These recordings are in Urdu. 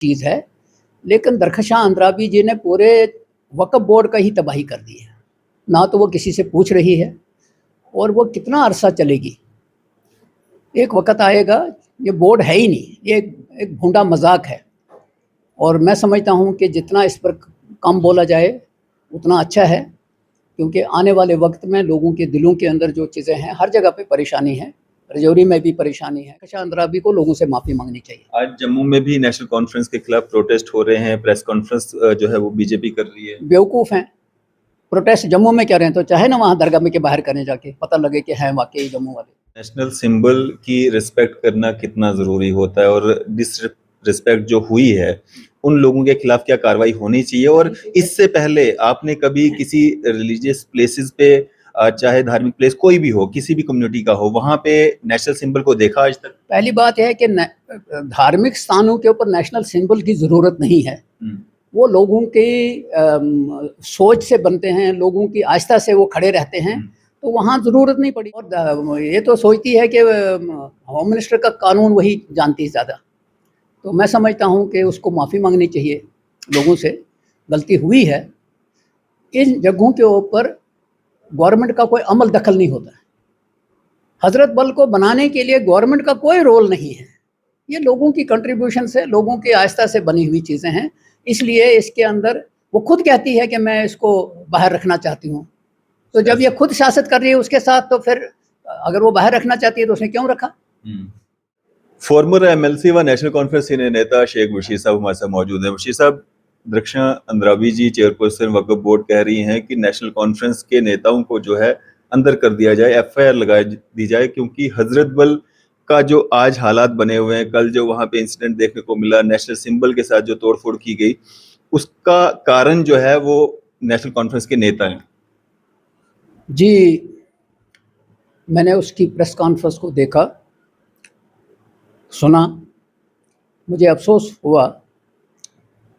چیز ہے، لیکن درخشاں اندرابی جی نے پورے وقف بورڈ کا ہی تباہی کر دی ہے۔ نہ تو وہ کسی سے پوچھ رہی ہے، اور وہ کتنا عرصہ چلے گی۔ ایک وقت آئے گا، یہ بورڈ ہے ہی نہیں، یہ ایک بھونڈا مذاق ہے، اور میں سمجھتا ہوں کہ جتنا اس پر کم بولا جائے اتنا اچھا ہے، کیونکہ آنے والے وقت میں لوگوں کے دلوں کے اندر جو چیزیں ہیں، ہر جگہ پہ پریشانی ہے، رجوری میں بھی پریشانی ہے۔ درخشاں اندرابی کو لوگوں سے معافی مانگنی چاہیے۔ آج جموں میں بھی نیشنل کانفرنس کے خلاف پروٹیسٹ ہو رہے ہیں، پریس کانفرنس جو ہے وہ بی جے پی کر رہی ہے۔ بیوقوف ہیں، پروٹیسٹ جموں میں کر رہے ہیں تو چاہے نا وہاں درگاہ میں کے باہر کریں، جا کے پتہ لگے کہ ہیں واقعی جموں والے۔ نیشنل سمبل کی رسپیکٹ کرنا کتنا ضروری ہوتا ہے، اور ڈس رسپیکٹ جو ہوئی ہے ان لوگوں کے خلاف کیا کاروائی ہونی چاہیے؟ اور اس سے پہلے آپ نے کبھی کسی ریلیجیس پلیسز پہ، چاہے دھارمک پلیس کوئی بھی ہو، کسی بھی کمیونٹی کا ہو، وہاں پہ نیشنل سمبل کو دیکھا آج تک؟ پہلی بات یہ ہے کہ دھارمک ستانوں کے اوپر نیشنل سمبل کی ضرورت نہیں ہے، وہ لوگوں کی سوچ سے بنتے ہیں، لوگوں کی آستھا سے وہ کھڑے رہتے ہیں، تو وہاں ضرورت نہیں پڑی۔ اور یہ تو سوچتی ہے کہ ہوم منسٹر کا قانون وہی جانتی ہے زیادہ، تو میں سمجھتا ہوں کہ اس کو معافی مانگنی چاہیے لوگوں سے، غلطی ہوئی ہے۔ ان جگہوں کے اوپر گورنمنٹ کا کوئی عمل دخل نہیں ہوتا ہے۔ حضرت بل کو بنانے کے لیے گورنمنٹ کا کوئی رول نہیں ہے، یہ لوگوں کی کنٹریبیوشن سے، لوگوں کے آستھا سے بنی ہوئی چیزیں ہیں، اس لیے اس کے اندر وہ خود کہتی ہے کہ میں اس کو باہر رکھنا چاہتی ہوں، تو جب یہ خود سیاست کر رہی ہے اس کے ساتھ، تو پھر اگر وہ باہر رکھنا چاہتی ہے تو اس نے کیوں رکھا؟ فارمر ایم ایل سی و نیشنل کانفرنس سینئر نیتا شیخ بشیر صاحب ہمارے ساتھ موجود ہیں۔ بشیر صاحب، درخشاں اندرابی جی چیئرپرسن وقف بورڈ کہہ رہی ہیں کہ نیشنل کانفرنس کے نیتاؤں کو جو ہے اندر کر دیا جائے، ایف آئی آر لگا دی جائے، کیونکہ حضرت بل کا جو آج حالات بنے ہوئے ہیں، کل جو وہاں پہ انسیڈنٹ دیکھنے کو ملا، نیشنل سمبل کے ساتھ جو توڑ پھوڑ کی گئی، اس کا کارن جو ہے وہ نیشنل کانفرنس کے نیتا ہیں۔ جی، میں نے اس کی پریس کانفرنس کو دیکھا، سنا، مجھے افسوس ہوا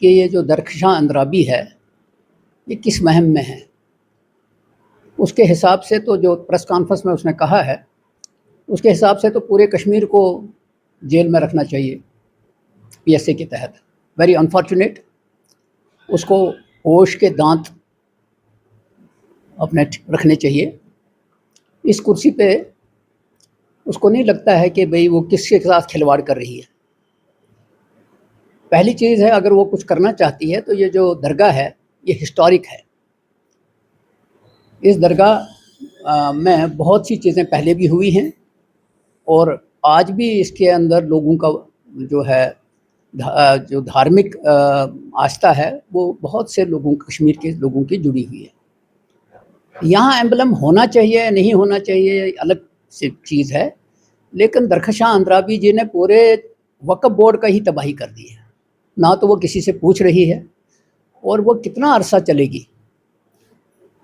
کہ یہ جو درخشاں اندرابی ہے یہ کس مہم میں ہے۔ اس کے حساب سے تو جو پریس کانفرنس میں اس نے کہا ہے، اس کے حساب سے تو پورے کشمیر کو جیل میں رکھنا چاہیے پی ایس اے کے تحت۔ ویری انفارچونیٹ، اس کو ہوش کے دانت اپنے رکھنے چاہیے۔ اس کرسی پہ اس کو نہیں لگتا ہے کہ بھئی وہ کس کے ساتھ کھلواڑ کر رہی ہے۔ پہلی چیز ہے، اگر وہ کچھ کرنا چاہتی ہے تو یہ جو درگاہ ہے یہ ہسٹورک ہے۔ اس درگاہ میں بہت سی چیزیں پہلے بھی ہوئی ہیں، اور آج بھی اس کے اندر لوگوں کا جو ہے جو دھارمک آستھا ہے وہ بہت سے لوگوں، کشمیر کے لوگوں کی جڑی ہوئی ہے۔ یہاں ایمبلم ہونا چاہیے نہیں ہونا چاہیے الگ سے چیز ہے، لیکن درخشاں اندرابی جی نے پورے وقف بورڈ کا ہی تباہی کر دی ہے۔ نہ تو وہ کسی سے پوچھ رہی ہے، اور وہ کتنا عرصہ چلے گی۔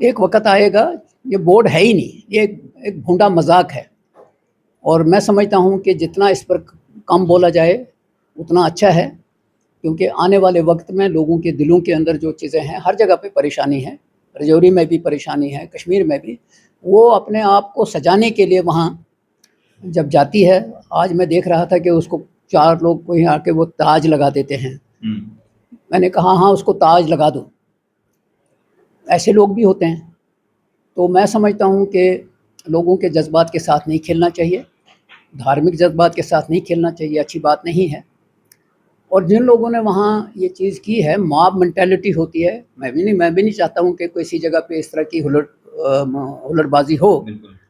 ایک وقت آئے گا، یہ بورڈ ہے ہی نہیں، یہ ایک بھونڈا مذاق ہے، اور میں سمجھتا ہوں کہ جتنا اس پر کم بولا جائے اتنا اچھا ہے، کیونکہ آنے والے وقت میں لوگوں کے دلوں کے اندر جو چیزیں ہیں، ہر جگہ پہ پریشانی ہے، رجوری میں بھی پریشانی ہے، کشمیر میں بھی۔ وہ اپنے آپ کو سجانے کے لیے وہاں جب جاتی ہے، آج میں دیکھ رہا تھا کہ اس کو 4 لوگ کوئی آ کے وہ تاج لگا دیتے ہیں۔ میں نے کہا ہاں، اس کو تاج لگا دو، ایسے لوگ بھی ہوتے ہیں۔ تو میں سمجھتا ہوں کہ لوگوں کے جذبات کے ساتھ نہیں کھیلنا چاہیے، دھارمک جذبات کے ساتھ نہیں کھیلنا چاہیے، اچھی بات نہیں ہے۔ اور جن لوگوں نے وہاں یہ چیز کی ہے، موب مینٹیلٹی ہوتی ہے، میں بھی نہیں چاہتا ہوں کہ کسی جگہ پہ اس طرح کی ہلڑ بازی ہو،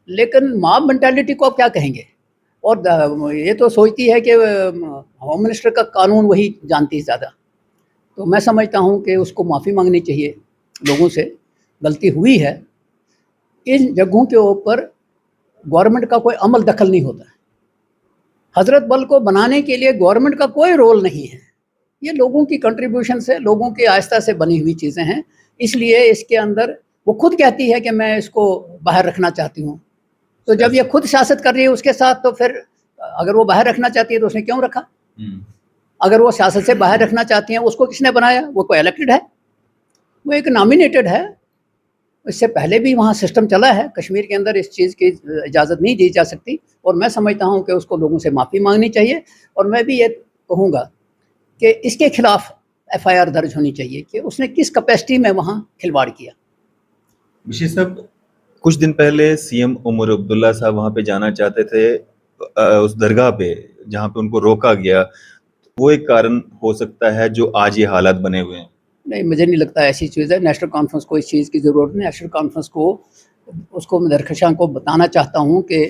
لیکن موب مینٹیلٹی کو آپ کیا کہیں گے؟ اور یہ تو سوچتی ہے کہ ہوم منسٹر کا قانون وہی جانتی ہے زیادہ، تو میں سمجھتا ہوں کہ اس کو معافی مانگنی چاہیے لوگوں سے، غلطی ہوئی ہے۔ ان جگہوں کے اوپر گورنمنٹ کا کوئی عمل دخل نہیں ہوتا ہے۔ حضرت بل کو بنانے کے لیے گورنمنٹ کا کوئی رول نہیں ہے، یہ لوگوں کی کنٹریبیوشن سے، لوگوں کے آستھا سے بنی ہوئی چیزیں ہیں، اس لیے اس کے اندر وہ خود کہتی ہے کہ میں اس کو باہر رکھنا چاہتی ہوں، تو جب یہ خود سیاست کر رہی ہے اس کے ساتھ، تو پھر اگر وہ باہر رکھنا چاہتی ہے تو اس نے کیوں رکھا؟ اگر وہ سیاست سے باہر رکھنا چاہتی ہیں، اس کو کس نے بنایا؟ وہ کوئی الیکٹڈ ہے، وہ ایک نامینیٹڈ ہے۔ اس سے پہلے بھی وہاں سسٹم چلا ہے، کشمیر کے اندر اس چیز کی اجازت نہیں دی جا سکتی، اور میں سمجھتا ہوں کہ اس کو لوگوں سے معافی مانگنی چاہیے۔ اور میں بھی یہ کہوں گا کہ اس کے خلاف FIR درج ہونی چاہیے کہ اس نے کس کیپیسٹی میں وہاں کھلواڑ کیا. بشیر صاحب کچھ دن پہلے CM عمر عبداللہ صاحب وہاں پہ جانا چاہتے تھے اس درگاہ پہ جہاں پہ ان کو روکا گیا, وہ ایک کارن ہو سکتا ہے جو آج یہ حالات بنے ہوئے ہیں؟ نہیں, مجھے نہیں لگتا ایسی چیز ہے. نیشنل کانفرنس کو اس چیز کی ضرورت نہیں. نیشنل کانفرنس کو اس کو میں درخشاں کو بتانا چاہتا ہوں کہ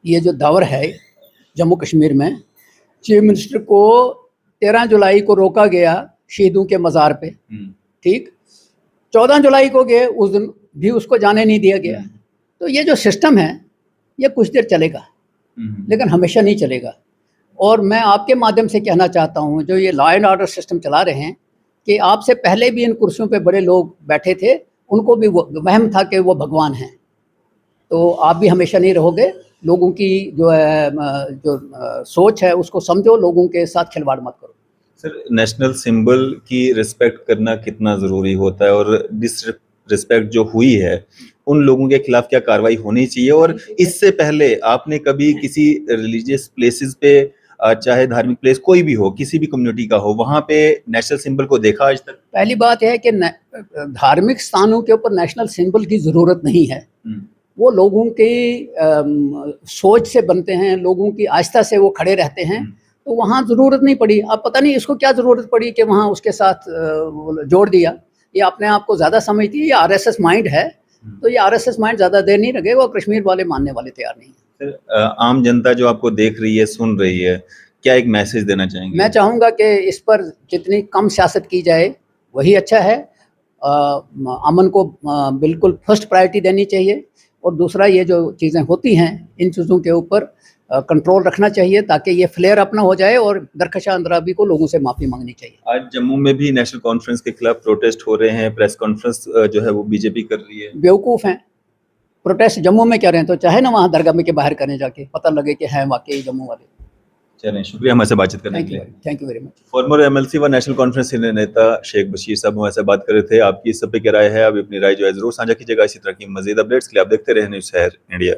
یہ جو دور ہے جموں کشمیر میں, چیف منسٹر کو 13 جولائی کو روکا گیا شہیدوں کے مزار پہ, ٹھیک, 14 جولائی کو گئے, اس دن بھی اس کو جانے نہیں دیا گیا. تو یہ جو سسٹم ہے یہ کچھ دیر چلے گا لیکن ہمیشہ نہیں چلے گا. اور میں آپ کے مادھیم سے کہنا چاہتا ہوں جو یہ لا اینڈ آرڈر سسٹم چلا رہے ہیں کہ آپ سے پہلے بھی ان کرسیوں پہ بڑے لوگ بیٹھے تھے, ان کو بھی وہم تھا کہ وہ بھگوان ہیں, تو آپ بھی ہمیشہ نہیں رہو گے. لوگوں کی جو ہے جو سوچ ہے اس کو سمجھو, لوگوں کے ساتھ کھلواڑ مت کرو. سر نیشنل سمبل کی رسپیکٹ کرنا کتنا ضروری ہوتا ہے, اور ڈس رسپیکٹ جو ہوئی ہے ان لوگوں کے خلاف کیا کاروائی ہونی چاہیے؟ اور اس سے پہلے آپ نے کبھی کسی ریلیجیس پلیسز پہ, چاہے دھارمک پلیس کوئی بھی ہو, کسی بھی کمیونٹی کا ہو, وہاں پہ نیشنل سمبل کو دیکھا آج تک؟ پہلی بات یہ ہے کہ دھارمک ستانوں کے اوپر نیشنل سمبل کی ضرورت نہیں ہے. وہ لوگوں کی سوچ سے بنتے ہیں, لوگوں کی آستھا سے وہ کھڑے رہتے ہیں, تو وہاں ضرورت نہیں پڑی. اب پتہ نہیں اس کو کیا ضرورت پڑی کہ وہاں اس کے ساتھ جوڑ دیا. یہ اپنے آپ کو زیادہ سمجھتی ہے, یہ RSS مائنڈ ہے, تو یہ RSS مائنڈ زیادہ دیر نہیں لگے, وہ کشمیر والے ماننے والے تیار نہیں ہیں. عام جنتا جو آپ کو دیکھ رہی ہے, سن رہی ہے, کیا ایک میسج دینا چاہیں گے؟ میں چاہوں گا کہ اس پر جتنی کم سیاست کی جائے وہی اچھا ہے. امن کو بالکل فرسٹ پرائرٹی دینی چاہیے, اور دوسرا یہ جو چیزیں ہوتی ہیں ان چیزوں کے اوپر کنٹرول رکھنا چاہیے تاکہ یہ فلیئر اپ نہ ہو جائے, اور درخشاں اندرابی کو لوگوں سے معافی مانگنی چاہیے. آج جموں میں بھی نیشنل کانفرنس کے خلاف پروٹیسٹ ہو رہے ہیں, پریس کانفرنس جو ہے وہ BJP کر رہی ہے. بیوقوف ہیں, پروٹیسٹ جموں میں کر رہے ہیں تو چاہے نا وہاں درگاہ میں کے باہر کریں, جا کے پتہ لگے کہ ہیں واقعی جموں والے. چلیں, شکریہ ہمارے سے بات چیت کرنے کے لیے. Thank you very much. Former MLC و نیشنل کانفرنس سینئر نیتا شیخ بشیر صاحب ہمارے سے بات کر رہے تھے. آپ کی اس سب پہ کیا رائے ہے؟ اب اپنی رائے جو ہے ضرور سانجھا کیجیے گا. اسی طرح کی مزید اپڈیٹس کے لیے آپ دیکھتے رہیں نیوز شہر انڈیا.